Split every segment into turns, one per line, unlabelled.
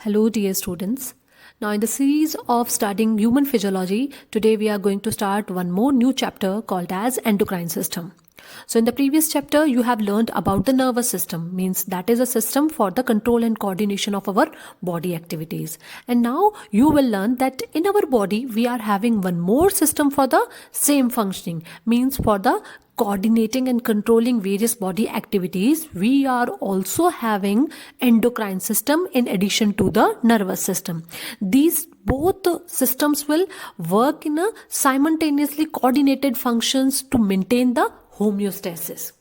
Hello, dear students. Now, in the series of studying human physiology, today we are going to start one more new chapter called as endocrine system. So, in the previous chapter, you have learned about the nervous system, means that is a system for the control and coordination of our body activities. And now you will learn that in our body, we are having one more system for the same functioning, means for the coordinating and controlling various body activities. We are also having endocrine system in addition to the nervous system. These both systems will work in a simultaneously coordinated functions to maintain the homeostasis.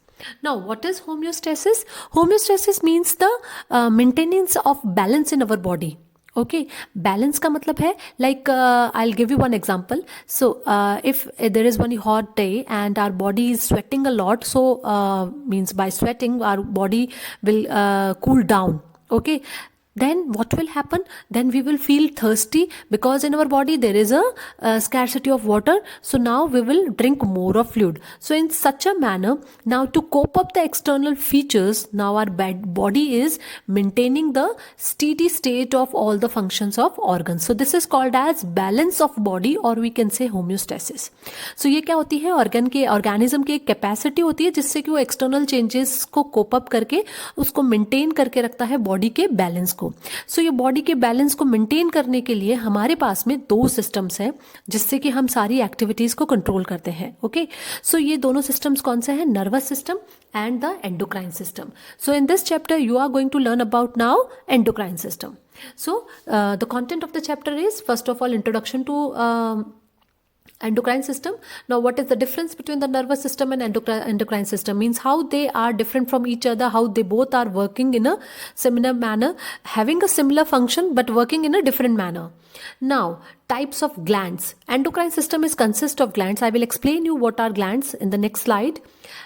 Now, what is homeostasis? Homeostasis means the maintenance of balance in our body. Okay, balance का मतलब है like I'll give you one example. So if there is one hot day and our body is sweating a lot, so means by sweating our body will cool down. Okay, then what will happen? Then we will feel thirsty because in our body there is a scarcity of water. So now we will drink more of fluid. So in such a manner, now to cope up the external features, now our body is maintaining the steady state of all the functions of organs. So this is called as balance of body, or we can say homeostasis. So ये क्या होती है? Organism की एक capacity होती है जिससे कि वो एक्सटर्नल चेंजेस को कोप अप करके उसको मेंटेन करके रखता है बॉडी के बैलेंस को. सो ये बॉडी के बैलेंस को मेंटेन करने के लिए हमारे पास में दो सिस्टम्स हैं जिससे कि हम सारी एक्टिविटीज को कंट्रोल करते हैं. ओके, सो ये दोनों सिस्टम्स कौन से हैं? Nervous system and the endocrine system. So in this chapter you are going to learn about now endocrine system. So the content of the chapter is first of all introduction to endocrine system. Now, what is the difference between the nervous system and endocrine system? Means how they are different from each other, how they both are working in a similar manner, having a similar function but working in a different manner. Now, types of glands. Endocrine system is consist of glands. I will explain you what are glands in the next slide.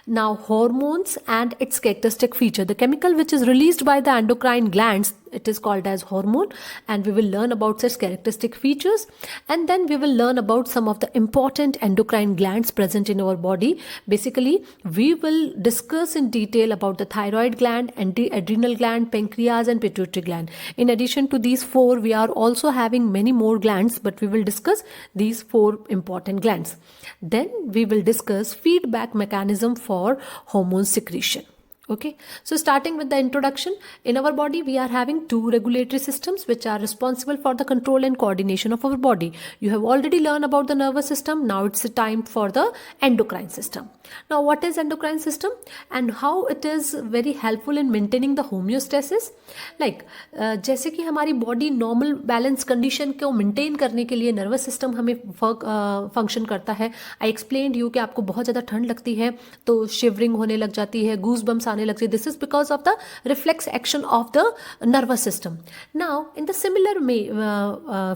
Now, hormones and its characteristic feature. The chemical which is released by the endocrine glands, it is called as hormone, and we will learn about such characteristic features, and then we will learn about some of the important endocrine glands present in our body. Basically, we will discuss in detail about the thyroid gland, adrenal gland, pancreas and pituitary gland. In addition to these four, we are also having many more glands, but we will discuss these four important glands. Then we will discuss feedback mechanism for hormone secretion. Okay, so starting with the introduction, in our body we are having two regulatory systems which are responsible for the control and coordination of our body. You have already learned about the nervous system. Now it's the time for the endocrine system. Now, what is endocrine system and how it is very helpful in maintaining the homeostasis? Like जैसे कि हमारी body normal balance condition को maintain करने के लिए nervous system हमें function करता है. आई एक्सप्लेन्ड यू कि आपको बहुत ज़्यादा ठंड लगती है तो शिवरिंग होने लग जाती है, गूज बम्स आने लगती है. This is because of the reflex action of the nervous system. Now in the similar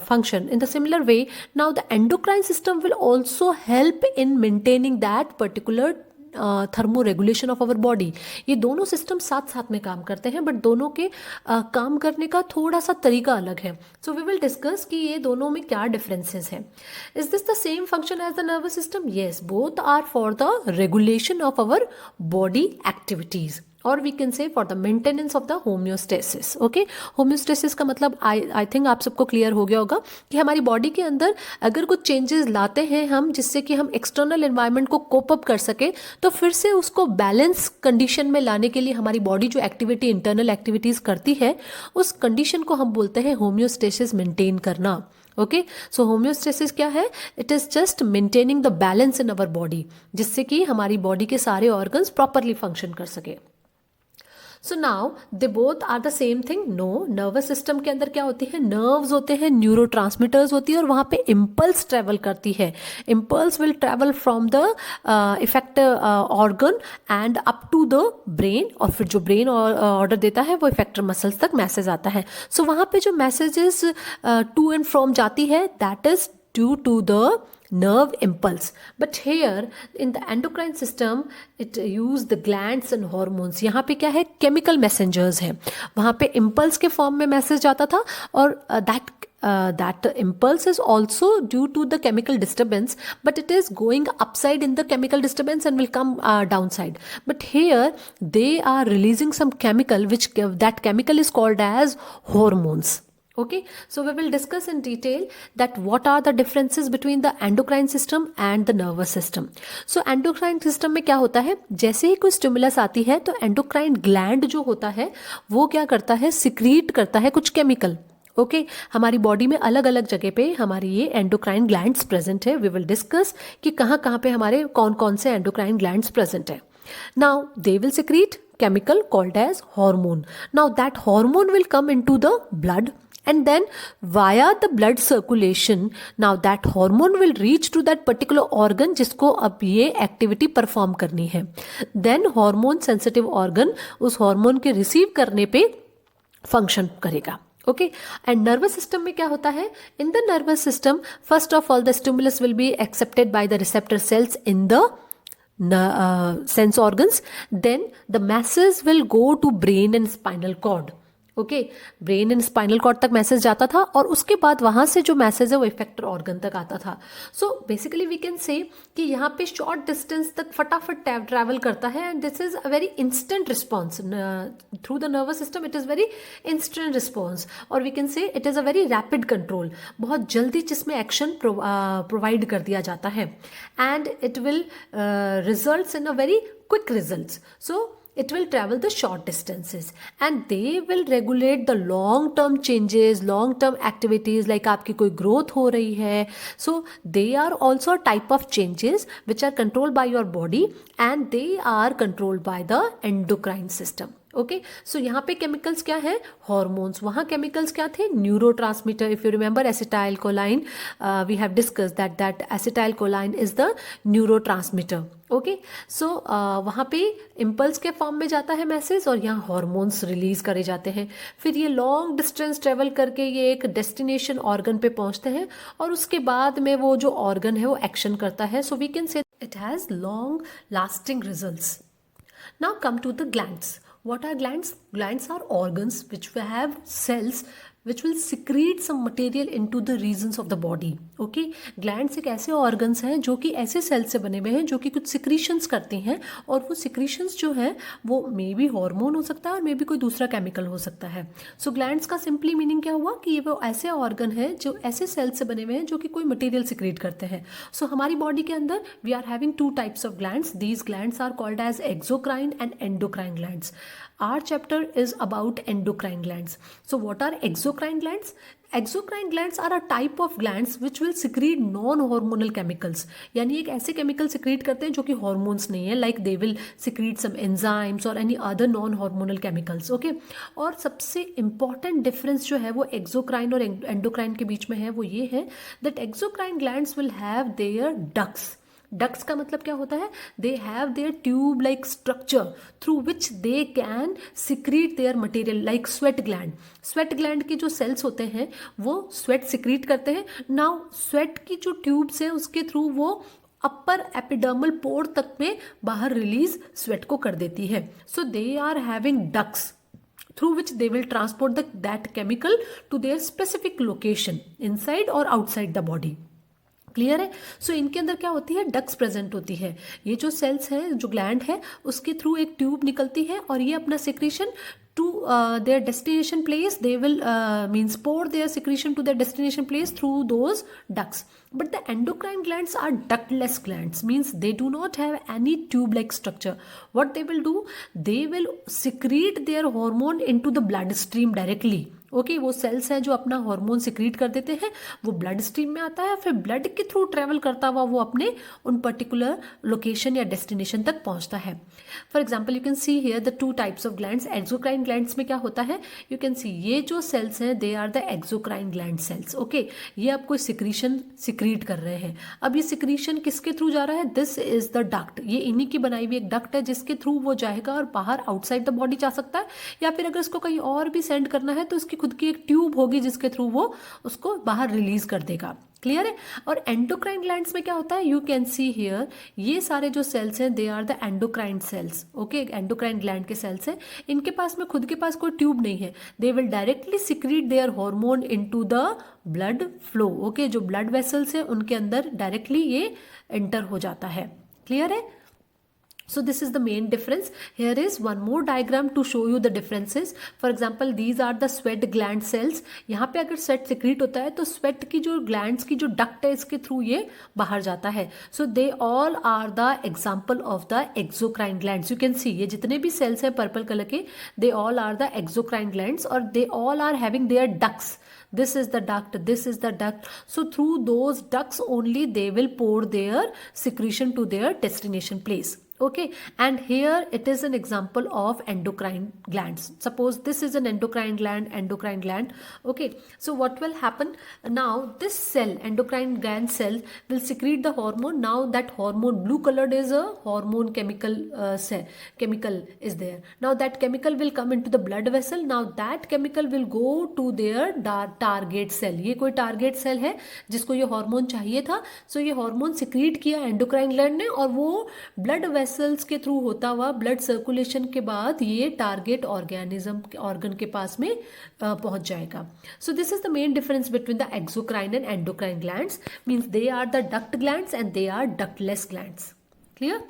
function, in the similar way, now the endocrine system will also help in maintaining that particular thermoregulation of our body. ये दोनों system साथ साथ में काम करते हैं, but दोनों के काम करने का थोड़ा सा तरीका अलग है. सो वी विल डिस्कस कि ये दोनों में क्या डिफरेंसेस हैं. Is this the same function as the nervous system? Yes, both are for the regulation of our body activities, और we can say for the maintenance of the homeostasis. Okay, homeostasis का मतलब I think आप सबको clear हो गया होगा कि हमारी बॉडी के अंदर अगर कुछ चेंजेस लाते हैं हम जिससे कि हम एक्सटर्नल एनवायरनमेंट को कोप अप कर सके, तो फिर से उसको बैलेंस कंडीशन में लाने के लिए हमारी बॉडी जो एक्टिविटी इंटरनल एक्टिविटीज करती है उस कंडीशन को हम बोलते हैं होम्योस्टेसिस मेंटेन करना. ओके, सो होम्योस्टेसिस क्या है? It is just maintaining the balance in our body, जिससे कि हमारी बॉडी के सारे ऑर्गन्स प्रॉपरली फंक्शन कर सके. So now they both are the same thing. No, nervous system के अंदर क्या होती है? नर्व्स होते हैं, न्यूरो ट्रांसमीटर्स होती है, और वहाँ पे इम्पल्स ट्रेवल करती है. Impulse will travel from the effect organ and up to the brain, और फिर जो ब्रेन ऑर्डर देता है वो इफेक्टर मसल्स तक मैसेज आता है. सो वहाँ पे जो मैसेजेस टू एंड फ्रॉम जाती है, that is due to the nerve impulse. But here in the endocrine system it use the glands and hormones. यहाँ पे क्या है? chemical messengers है. वहाँ पे impulse के form में message आता था, और that impulse is also due to the chemical disturbance, but it is going upside in the chemical disturbance and will come downside. But here they are releasing some chemical, which that chemical is called as hormones. Okay, so we will discuss in detail that what are the differences between the endocrine system and the nervous system. So endocrine system में क्या होता है, जैसे ही कोई stimulus आती है तो endocrine gland जो होता है वो क्या करता है, सिक्रीट करता है कुछ केमिकल. ओके, हमारी बॉडी में अलग अलग जगह पे हमारी ये एंडोक्राइन ग्लैंड्स प्रेजेंट है. वी विल डिस्कस कि कहाँ कहाँ पे हमारे कौन कौन से एंडोक्राइन ग्लैंड्स प्रेजेंट है. Now they will secrete chemical called as hormone. Now that hormone will come into the blood, and then via the blood circulation, now that hormone will reach to that particular organ जिसको अब ये activity perform करनी है. then hormone sensitive organ उस hormone के receive करने पे function करेगा. ओके, एंड नर्वस सिस्टम में क्या होता है, in the nervous system first of all the stimulus will be accepted by the receptor cells in the sense organs. Then the masses will go to brain and spinal cord. Okay, brain and spinal cord तक message जाता था और उसके बाद वहां से जो message है वो इफेक्टर ऑर्गन तक आता था. सो बेसिकली वी कैन से कि यहाँ पे शॉर्ट डिस्टेंस तक फटाफट ट्रैवल करता है and this is a very instant response through the nervous system. It is very instant response और we can say it is a very rapid control. बहुत जल्दी जिसमें एक्शन प्रोवाइड कर दिया जाता है and it will results in a very quick results. So it will travel the short distances and they will regulate the long term changes, long term activities like आपकी कोई growth हो रही है. So they are also a type of changes which are controlled by your body and they are controlled by the endocrine system. Okay, so यहाँ पे chemicals क्या है, hormones. वहाँ केमिकल्स क्या थे, neurotransmitter. If you remember acetylcholine, we have discuss that acetylcholine is the neurotransmitter. Okay, so वहाँ पे impulse के फॉर्म में जाता है मैसेज और यहाँ हॉर्मोन्स रिलीज करे जाते हैं. फिर ये लॉन्ग डिस्टेंस ट्रेवल करके ये एक डेस्टिनेशन ऑर्गन पे पहुँचते हैं और उसके बाद में वो जो ऑर्गन है वो एक्शन करता है. So we can say it has long lasting results. Now come to the glands. What are glands? Glands are organs which will have cells which will secrete some material into the regions of the body. Okay? Glands एक ऐसे organs हैं जो कि ऐसे cells से बने हुए हैं जो कि कुछ secretions करते हैं और वो secretions जो है वो मे बी हार्मोन हो सकता है और मे बी कोई दूसरा केमिकल हो सकता है. सो ग्लैंड्स का सिंपली मीनिंग क्या हुआ कि ये वो ऐसे ऑर्गन है जो ऐसे सेल्स से बने हुए हैं जो कि कोई मटेरियल सिक्रीट करते हैं. सो हमारी बॉडी के अंदर we are having two types of glands. These glands are called as exocrine and endocrine glands. Our chapter is about endocrine glands. So what are exocrine glands? Exocrine glands are a type of glands which will secrete non-hormonal chemicals. यानी एक ऐसे chemical secrete करते हैं जो कि hormones नहीं है, like they will secrete some enzymes or any other non-hormonal chemicals. Okay? और सबसे important difference जो है वो exocrine और endocrine के बीच में है वो ये है that exocrine glands will have their ducts. Ducts का मतलब क्या होता है, they have their tube like structure through which they can secrete their material like sweat gland. Sweat gland के जो सेल्स होते हैं वो स्वेट सिक्रीट करते हैं. नाउ स्वेट की जो ट्यूब्स है उसके थ्रू वो अपर एपिडर्मल पोर तक में बाहर रिलीज स्वेट को कर देती है. So they are having ducts through which they will transport that chemical to their specific location inside or outside the body. Clear है. सो इनके अंदर क्या होती है, डक्स प्रेजेंट होती है. ये जो सेल्स हैं, जो ग्लैंड है उसके थ्रू एक ट्यूब निकलती है और ये अपना secretion to their destination place, they will means pour their secretion to their destination place through those ducts. But the endocrine glands are ductless glands, means they do not have any tube like structure. What they will do, they will secrete their hormone into the blood stream directly. Okay, वो sales हैं जो अपना hormone secrete कर देते हैं, वो blood stream में आता है, फिर ब्लड के थ्रू ट्रेवल करता हुआ वो अपने उन पर्टिकुलर लोकेशन या डेस्टिनेशन तक पहुंचता है. For example you can see here the two types of glands. Exocrine glands में क्या होता है, यू कैन सी ये जो सेल्स हैं they are the exocrine gland cells. Okay, ये अब कोई सिक्रीशन सिक्रीट कर रहे हैं. अब ये सिक्रीशन किसके थ्रू जा रहा है, दिस इज द डक्ट. ये इन्हीं की बनाई हुई एक डक्ट है जिसके थ्रू वो जाएगा और बाहर आउटसाइड द बॉडी जा सकता है, या फिर अगर इसको कहीं और भी सेंड करना है तो इसकी खुद की एक ट्यूब होगी जिसके थ्रू वो उसको बाहर रिलीज कर देगा. क्लियर है. और एंडोक्राइन ग्लैंड्स में क्या होता है, यू कैन सी हियर ये सारे जो सेल्स हैं they are the endocrine cells. Okay, endocrine gland के सेल्स हैं, इनके पास में खुद के पास कोई ट्यूब नहीं है. They will directly secrete their hormone into the blood flow. Okay, जो ब्लड वेसल्स है उनके अंदर डायरेक्टली ये एंटर हो जाता है. क्लियर है. So this is the main difference. Here is one more diagram to show you the differences. For example, these are the sweat gland cells. यहाँ पे अगर sweat secrete होता है तो sweat की जो glands की जो duct है इसके through ये बाहर जाता है. So they all are the example of the exocrine glands. You can see ये जितने भी cells हैं purple color के, they all are the exocrine glands और they all are having their ducts. This is the duct, this is the duct. So through those ducts only they will pour their secretion to their destination place. Okay, and here it is an example of endocrine glands. Suppose this is an endocrine gland. Okay, so what will happen now? This cell, endocrine gland cell, will secrete the hormone. Now that hormone, blue colored, is a hormone chemical cell. Chemical is there. Now that chemical will come into the blood vessel. Now that chemical will go to their target cell. ये कोई target cell है जिसको ये hormone चाहिए था. So ये hormone secrete किया endocrine gland ने और वो blood वेसल्स के थ्रू होता हुआ ब्लड सर्कुलेशन के बाद ये टारगेट ऑर्गन के पास में पहुंच जाएगा. So this is the main difference between the exocrine and endocrine glands. Means they are the duct glands and they are ductless glands. Clear?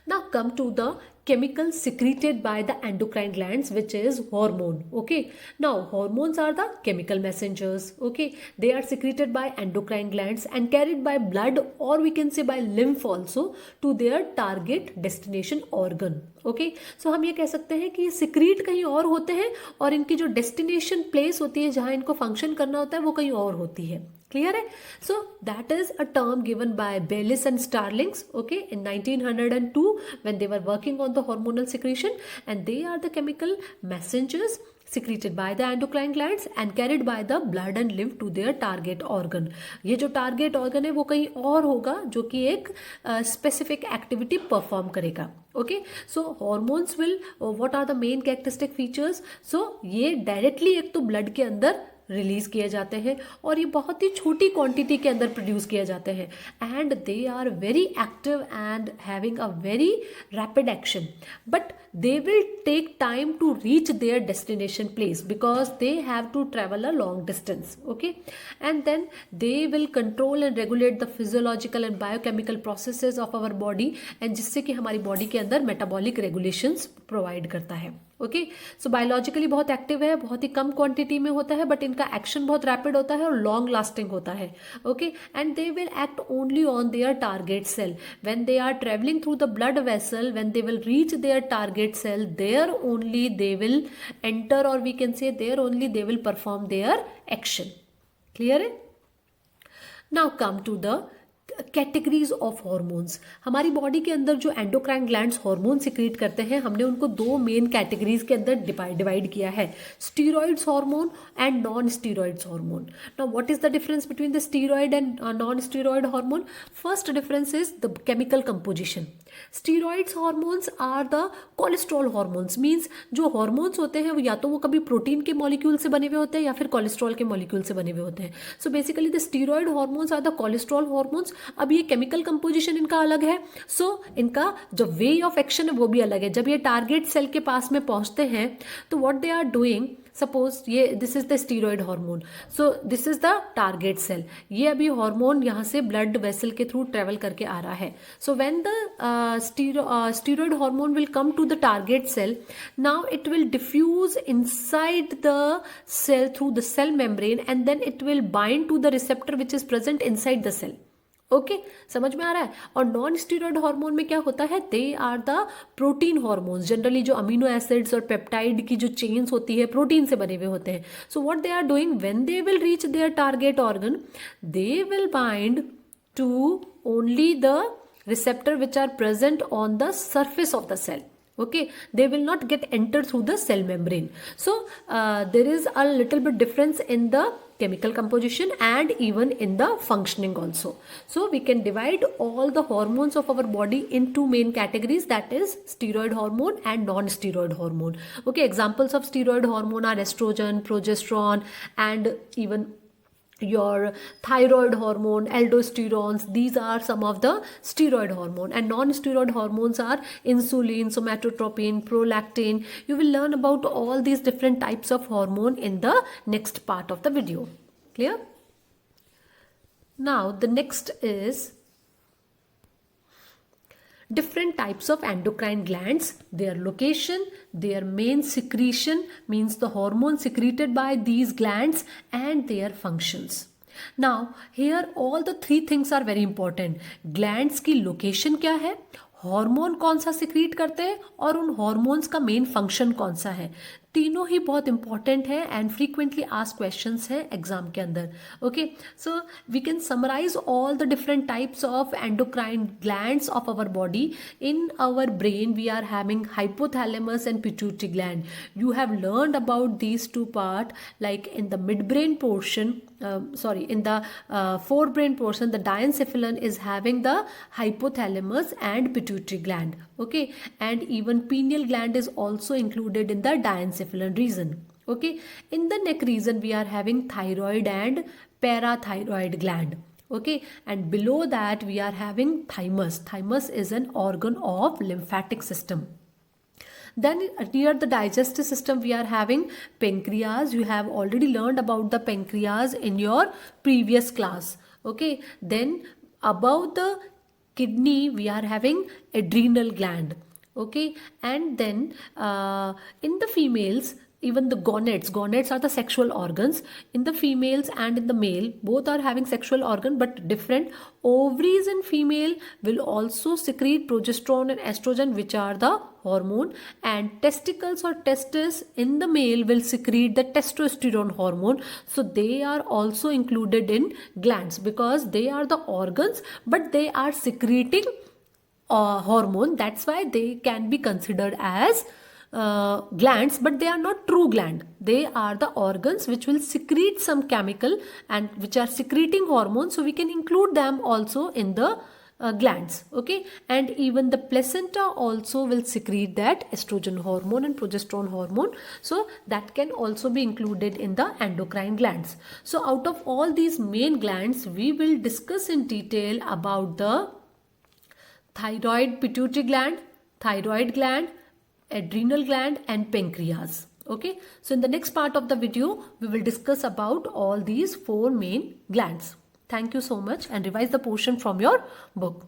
Now come to the chemical secreted by the endocrine glands, which is hormone. Okay, now hormones are the chemical messengers. Okay, they are secreted by endocrine glands and carried by blood, or we can say by lymph also, to their target destination organ. Okay, so हम ये कह सकते हैं कि ये secrete कहीं और होते हैं और इनकी जो destination place होती है जहाँ इनको function करना होता है वो कहीं और होती है. Clear है? So that is a term given by Bayliss and Starlings, okay, in 1902 when they were working on the hormonal secretion, and they are the chemical messengers secreted by the endocrine glands and carried by the blood and lymph to their target organ. ये जो target organ है वो कहीं और होगा जो कि एक specific activity perform करेगा. Okay, so hormones will what are the main characteristic features? So ये directly एक तो blood के अंदर रिलीज किए जाते हैं और ये बहुत ही छोटी क्वांटिटी के अंदर प्रोड्यूस किए जाते हैं and they are very active and having a very rapid action, but they will take time to reach their destination place because they have to travel a long distance. Okay, and then they will control and regulate the physiological and biochemical processes of our body, and जिससे कि हमारी body के अंदर metabolic regulations provide करता है. Okay, सो biologically बहुत active है, बहुत ही कम क्वांटिटी में होता है, बट इनका एक्शन बहुत रैपिड होता है और लॉन्ग लास्टिंग होता है. Okay, and they will act only on their target cell when they are travelling through the blood vessel. When they will reach their target cell, there only they will enter, or we can say there only they will perform their action. Clear है? Now come to the categories of hormones. हमारी body के अंदर जो endocrine glands hormone secrete करते हैं हमने उनको दो मेन कैटेगरीज के अंदर डिवाइड किया है, steroids hormone and non steroids hormone. Now what is the difference between the steroid and non steroid hormone? First difference is the chemical composition. Steroids hormones are the cholesterol hormones. Means जो hormones होते हैं वो या तो वो कभी protein के molecule से बने हुए होते हैं या फिर कोलेस्ट्रॉल के मॉलिक्यूल से बने हुए होते हैं. So basically the steroid hormones are the cholesterol hormones. अब ये केमिकल कंपोजिशन इनका अलग है, सो इनका जो वे ऑफ एक्शन है वो भी अलग है. जब ये टारगेट सेल के पास में पहुंचते हैं तो what they are doing, suppose ये this is the steroid hormone, so this is the target cell. ये अभी हार्मोन यहाँ से ब्लड वेसल के थ्रू ट्रेवल करके आ रहा है. So when the steroid hormone will come to the target cell, now it will diffuse inside the cell through the cell membrane and then it will bind to the receptor which is present inside the cell. Okay, समझ में आ रहा है? और non steroid hormone में क्या होता है, they are the protein hormones. Generally जो अमीनो एसिड्स और पेप्टाइड की जो चेन्स होती है प्रोटीन से बने हुए होते हैं. So what they are doing, when they will reach their target organ, they will bind to only the receptor which are present on the surface of the cell. Okay, they will not get entered through the cell membrane. So there is a little bit difference in the chemical composition and even in the functioning also. So we can divide all the hormones of our body in two main categories, that is steroid hormone and non-steroid hormone. Okay, examples of steroid hormone are estrogen, progesterone, and even your thyroid hormone, aldosterone. These are some of the steroid hormone, and non-steroid hormones are insulin, somatotropin, prolactin. You will learn about all these different types of hormone in the next part of the video. Clear? Now the next is different types of endocrine glands, their location, their main secretion, means the hormone secreted by these glands, and their functions. Now here all the three things are very important. Glands की location क्या है, hormone कौन सा secrete करते हैं, और उन hormones का मेन फंक्शन कौन सा है. तीनों ही बहुत इंपॉर्टेंट है एंड फ्रीक्वेंटली आस्क्ड क्वेश्चंस है एग्जाम के अंदर. Okay, so we can summarise all the different types of endocrine glands of our body. In our brain we are having hypothalamus and pituitary gland. You have learned about these two part, like in the midbrain portion, in the forebrain portion, the diencephalon is having the hypothalamus and pituitary gland. Okay, and even pineal gland is also included in the diencephalon region. Okay, in the neck region we are having thyroid and parathyroid gland. Okay, and below that we are having thymus. Thymus is an organ of lymphatic system. Then near the digestive system we are having pancreas. You have already learned about the pancreas in your previous class. Okay, then above the kidney we are having adrenal gland. Okay, and then in the females, even the gonads are the sexual organs. In the females and in the male, both are having sexual organ but different. Ovaries in female will also secrete progesterone and estrogen, which are the hormone, and testicles or testes in the male will secrete the testosterone hormone. So they are also included in glands because they are the organs but they are secreting hormone. That's why they can be considered as glands, but they are not true gland. They are the organs which will secrete some chemical and which are secreting hormones, so we can include them also in the glands. Okay, and even the placenta also will secrete that estrogen hormone and progesterone hormone, so that can also be included in the endocrine glands. So out of all these main glands, we will discuss in detail about the thyroid, pituitary gland, thyroid gland, adrenal gland, and pancreas. Okay, so in the next part of the video we will discuss about all these four main glands. Thank you so much, and revise the portion from your book.